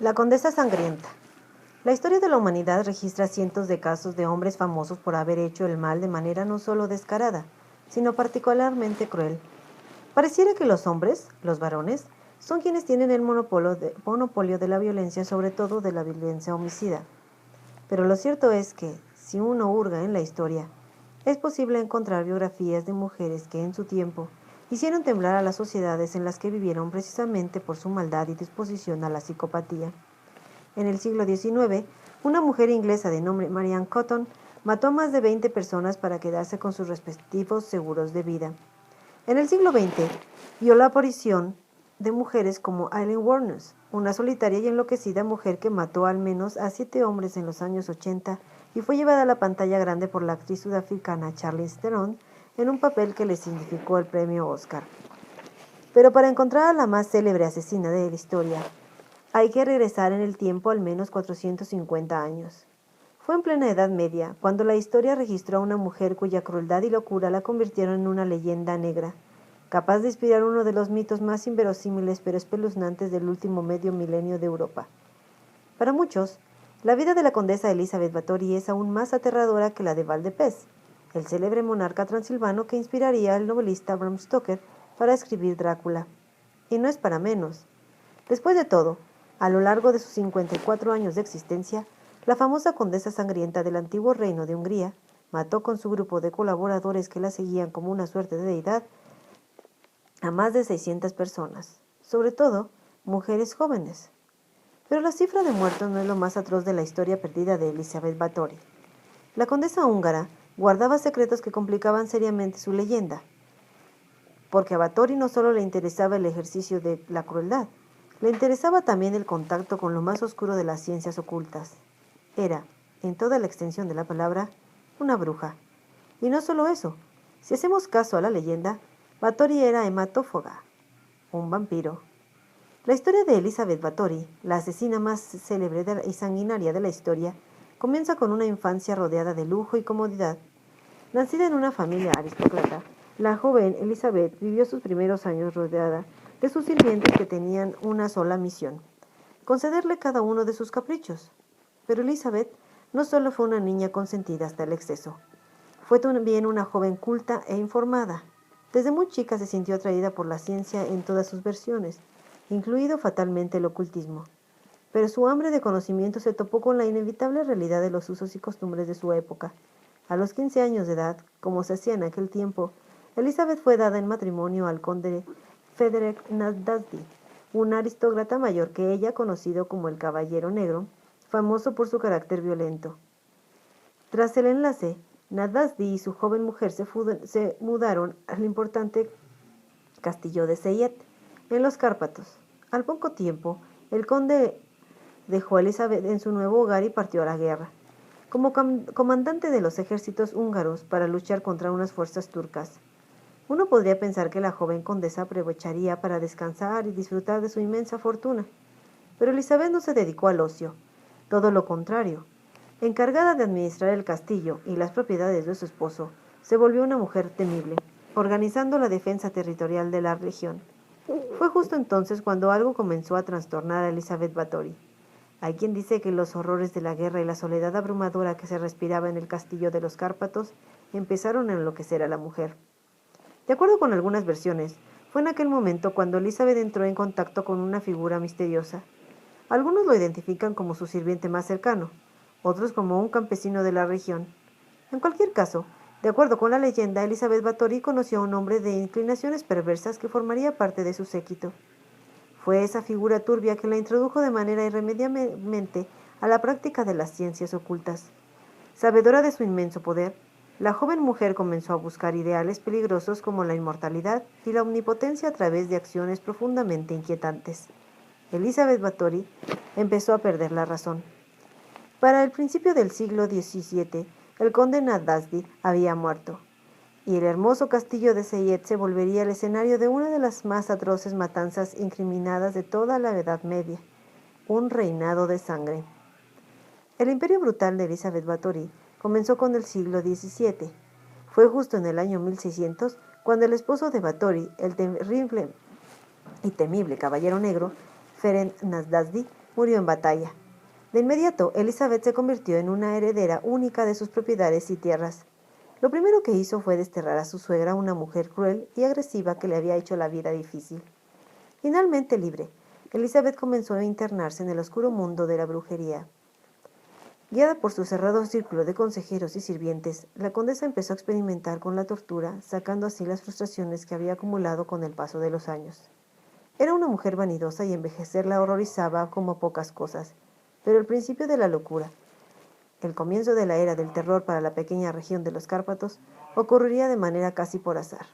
La Condesa Sangrienta. La historia de la humanidad registra cientos de casos de hombres famosos por haber hecho el mal de manera no solo descarada, sino particularmente cruel. Pareciera que los hombres, los varones, son quienes tienen el monopolio de la violencia, sobre todo de la violencia homicida. Pero lo cierto es que, si uno hurga en la historia, es posible encontrar biografías de mujeres que en su tiempo hicieron temblar a las sociedades en las que vivieron precisamente por su maldad y disposición a la psicopatía. En el siglo XIX, una mujer inglesa de nombre Marianne Cotton mató a más de 20 personas para quedarse con sus respectivos seguros de vida. En el siglo XX, vio la aparición de mujeres como Aileen Wuornos, una solitaria y enloquecida mujer que mató al menos a 7 hombres en los años 80 y fue llevada a la pantalla grande por la actriz sudafricana Charlize Theron en un papel que le significó el premio Oscar. Pero para encontrar a la más célebre asesina de la historia, hay que regresar en el tiempo al menos 450 años. Fue en plena Edad Media, cuando la historia registró a una mujer cuya crueldad y locura la convirtieron en una leyenda negra, capaz de inspirar uno de los mitos más inverosímiles pero espeluznantes del último medio milenio de Europa. Para muchos, la vida de la condesa Elizabeth Bathory es aún más aterradora que la de Val de Pez, el célebre monarca transilvano que inspiraría al novelista Bram Stoker para escribir Drácula. Y no es para menos. Después de todo, a lo largo de sus 54 años de existencia, la famosa condesa sangrienta del antiguo reino de Hungría mató con su grupo de colaboradores que la seguían como una suerte de deidad a más de 600 personas, sobre todo mujeres jóvenes. Pero la cifra de muertos no es lo más atroz de la historia perdida de Elizabeth Bathory. La condesa húngara guardaba secretos que complicaban seriamente su leyenda, porque a Bathory no solo le interesaba el ejercicio de la crueldad, le interesaba también el contacto con lo más oscuro de las ciencias ocultas. Era, en toda la extensión de la palabra, una bruja. Y no solo eso, si hacemos caso a la leyenda, Bathory era hematófaga, un vampiro. La historia de Elizabeth Bathory, la asesina más célebre y sanguinaria de la historia, comienza con una infancia rodeada de lujo y comodidad. Nacida en una familia aristócrata, la joven Elizabeth vivió sus primeros años rodeada de sus sirvientes que tenían una sola misión: concederle cada uno de sus caprichos. Pero Elizabeth no solo fue una niña consentida hasta el exceso, fue también una joven culta e informada. Desde muy chica se sintió atraída por la ciencia en todas sus versiones, incluido fatalmente el ocultismo. Pero su hambre de conocimiento se topó con la inevitable realidad de los usos y costumbres de su época. A los 15 años de edad, como se hacía en aquel tiempo, Elizabeth fue dada en matrimonio al conde Frederick Nasdasdy, un aristócrata mayor que ella, conocido como el Caballero Negro, famoso por su carácter violento. Tras el enlace, Nasdasdy y su joven mujer se mudaron al importante castillo de Seyet, en los Cárpatos. Al poco tiempo, el conde dejó a Elizabeth en su nuevo hogar y partió a la guerra, como comandante de los ejércitos húngaros para luchar contra unas fuerzas turcas. Uno podría pensar que la joven condesa aprovecharía para descansar y disfrutar de su inmensa fortuna, pero Elizabeth no se dedicó al ocio, todo lo contrario. Encargada de administrar el castillo y las propiedades de su esposo, se volvió una mujer temible, organizando la defensa territorial de la región. Fue justo entonces cuando algo comenzó a trastornar a Elizabeth Bathory. Hay quien dice que los horrores de la guerra y la soledad abrumadora que se respiraba en el castillo de los Cárpatos empezaron a enloquecer a la mujer. De acuerdo con algunas versiones, fue en aquel momento cuando Elizabeth entró en contacto con una figura misteriosa. Algunos lo identifican como su sirviente más cercano, otros como un campesino de la región. En cualquier caso, de acuerdo con la leyenda, Elizabeth Bathory conoció a un hombre de inclinaciones perversas que formaría parte de su séquito. Fue esa figura turbia que la introdujo de manera irremediablemente a la práctica de las ciencias ocultas. Sabedora de su inmenso poder, la joven mujer comenzó a buscar ideales peligrosos como la inmortalidad y la omnipotencia a través de acciones profundamente inquietantes. Elizabeth Bathory empezó a perder la razón. Para el principio del siglo XVII, el conde Nasdasdy había muerto, y el hermoso castillo de Seyet se volvería el escenario de una de las más atroces matanzas incriminadas de toda la Edad Media, un reinado de sangre. El imperio brutal de Elizabeth Bathory comenzó con el siglo XVII. Fue justo en el año 1600 cuando el esposo de Bathory, el terrible y temible Caballero Negro, Ferenc Nasdasdy, murió en batalla. De inmediato, Elizabeth se convirtió en una heredera única de sus propiedades y tierras. Lo primero que hizo fue desterrar a su suegra, una mujer cruel y agresiva que le había hecho la vida difícil. Finalmente libre, Elizabeth comenzó a internarse en el oscuro mundo de la brujería. Guiada por su cerrado círculo de consejeros y sirvientes, la condesa empezó a experimentar con la tortura, sacando así las frustraciones que había acumulado con el paso de los años. Era una mujer vanidosa y envejecer la horrorizaba como pocas cosas, pero el principio de la locura, el comienzo de la era del terror para la pequeña región de los Cárpatos, ocurriría de manera casi por azar.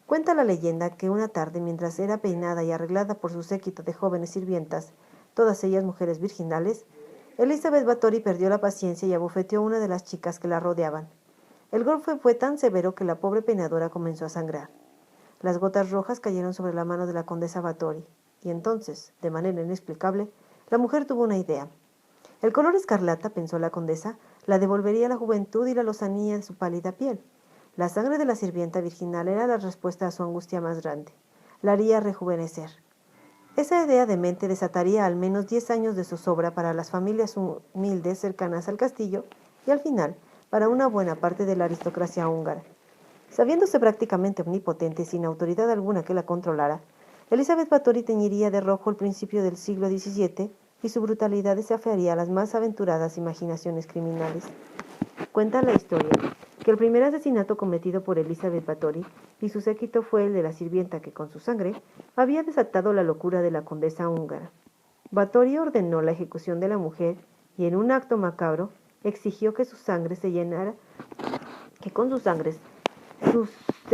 Cuenta la leyenda que una tarde, mientras era peinada y arreglada por su séquito de jóvenes sirvientas, todas ellas mujeres virginales, Elizabeth Bathory perdió la paciencia y abofeteó a una de las chicas que la rodeaban. El golpe fue tan severo que la pobre peinadora comenzó a sangrar. Las gotas rojas cayeron sobre la mano de la condesa Bathory, y entonces, de manera inexplicable, la mujer tuvo una idea. El color escarlata, pensó la condesa, la devolvería la juventud y la lozanía de su pálida piel. La sangre de la sirvienta virginal era la respuesta a su angustia más grande. La haría rejuvenecer. Esa idea demente desataría al menos 10 años de zozobra para las familias humildes cercanas al castillo y al final para una buena parte de la aristocracia húngara. Sabiéndose prácticamente omnipotente y sin autoridad alguna que la controlara, Elizabeth Bathory teñiría de rojo el principio del siglo XVII y su brutalidad desafiaría las más aventuradas imaginaciones criminales. Cuenta la historia que el primer asesinato cometido por Elizabeth Bathory y su séquito fue el de la sirvienta que, con su sangre, había desatado la locura de la condesa húngara. Bathory ordenó la ejecución de la mujer y, en un acto macabro, exigió que con sus sangres se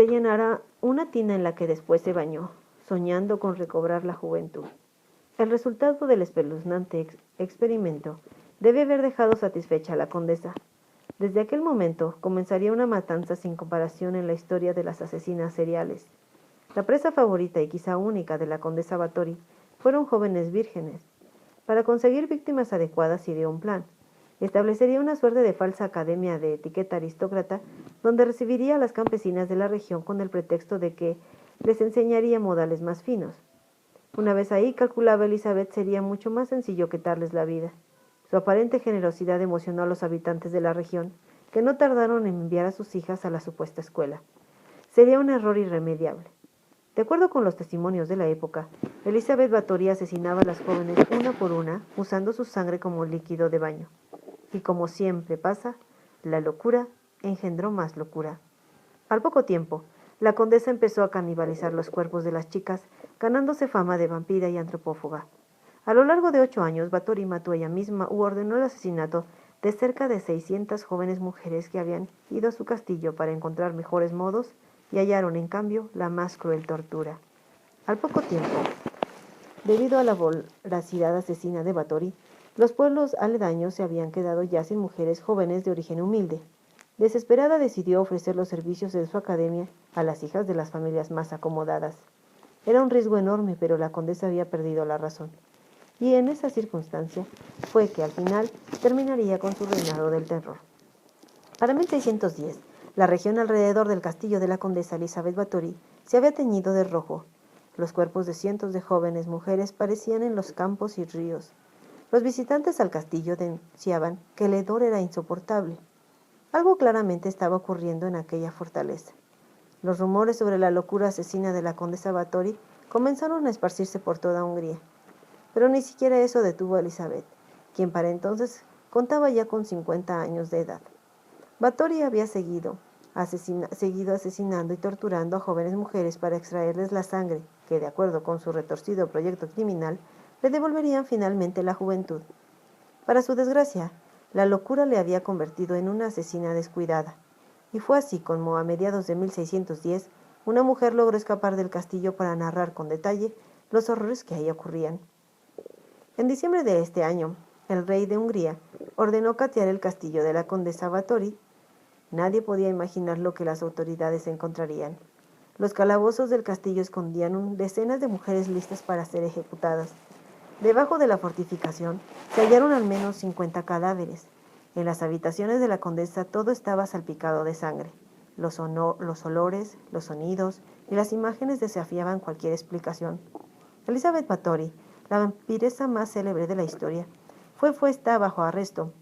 llenara una tina en la que después se bañó, soñando con recobrar la juventud. El resultado del espeluznante experimento debe haber dejado satisfecha a la condesa. Desde aquel momento comenzaría una matanza sin comparación en la historia de las asesinas seriales. La presa favorita y quizá única de la condesa Bathory fueron jóvenes vírgenes. Para conseguir víctimas adecuadas ideó un plan. Establecería una suerte de falsa academia de etiqueta aristócrata donde recibiría a las campesinas de la región con el pretexto de que les enseñaría modales más finos. Una vez ahí, calculaba Elizabeth, sería mucho más sencillo quitarles la vida. Su aparente generosidad emocionó a los habitantes de la región, que no tardaron en enviar a sus hijas a la supuesta escuela. Sería un error irremediable. De acuerdo con los testimonios de la época, Elizabeth Bathory asesinaba a las jóvenes una por una, usando su sangre como líquido de baño. Y como siempre pasa, la locura engendró más locura. Al poco tiempo, la condesa empezó a canibalizar los cuerpos de las chicas, ganándose fama de vampira y antropófaga. A lo largo de 8 años, Bathory mató ella misma u ordenó el asesinato de cerca de 600 jóvenes mujeres que habían ido a su castillo para encontrar mejores modos y hallaron, en cambio, la más cruel tortura. Al poco tiempo, debido a la voracidad asesina de Bathory, los pueblos aledaños se habían quedado ya sin mujeres jóvenes de origen humilde. Desesperada decidió ofrecer los servicios de su academia a las hijas de las familias más acomodadas. Era un riesgo enorme, pero la condesa había perdido la razón. Y en esa circunstancia fue que al final terminaría con su reinado del terror. Para 1610, la región alrededor del castillo de la condesa Elizabeth Bathory se había teñido de rojo. Los cuerpos de cientos de jóvenes mujeres parecían en los campos y ríos. Los visitantes al castillo denunciaban que el hedor era insoportable. Algo claramente estaba ocurriendo en aquella fortaleza. Los rumores sobre la locura asesina de la condesa Bathory comenzaron a esparcirse por toda Hungría. Pero ni siquiera eso detuvo a Elizabeth, quien para entonces contaba ya con 50 años de edad. Bathory había seguido asesinando y torturando a jóvenes mujeres para extraerles la sangre, que, de acuerdo con su retorcido proyecto criminal, le devolverían finalmente la juventud. Para su desgracia, la locura le había convertido en una asesina descuidada, y fue así como, a mediados de 1610, una mujer logró escapar del castillo para narrar con detalle los horrores que ahí ocurrían. En diciembre de este año, el rey de Hungría ordenó catear el castillo de la condesa Bathory. Nadie podía imaginar lo que las autoridades encontrarían. Los calabozos del castillo escondían decenas de mujeres listas para ser ejecutadas. Debajo de la fortificación se hallaron al menos 50 cadáveres. En las habitaciones de la condesa todo estaba salpicado de sangre. Los olores, los sonidos y las imágenes desafiaban cualquier explicación. Elizabeth Bathory la vampiresa más célebre de la historia, fue puesta bajo arresto,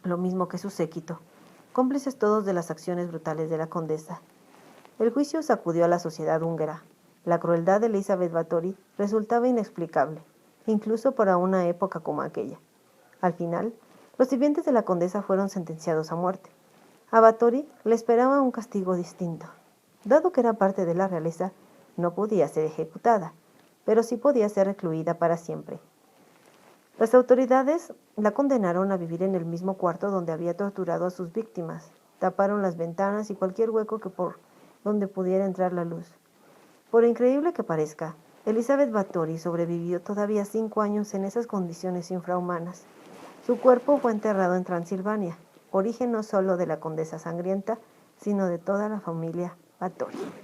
lo mismo que su séquito, cómplices todos de las acciones brutales de la condesa. El juicio sacudió a la sociedad húngara. La crueldad de Elizabeth Báthory resultaba inexplicable, incluso para una época como aquella. Al final, los sirvientes de la condesa fueron sentenciados a muerte. A Báthory le esperaba un castigo distinto. Dado que era parte de la realeza, no podía ser ejecutada, pero sí podía ser recluida para siempre. Las autoridades la condenaron a vivir en el mismo cuarto donde había torturado a sus víctimas. Taparon las ventanas y cualquier hueco que por donde pudiera entrar la luz. Por increíble que parezca, Elizabeth Báthory sobrevivió todavía 5 años en esas condiciones infrahumanas. Su cuerpo fue enterrado en Transilvania, origen no solo de la condesa sangrienta, sino de toda la familia Báthory.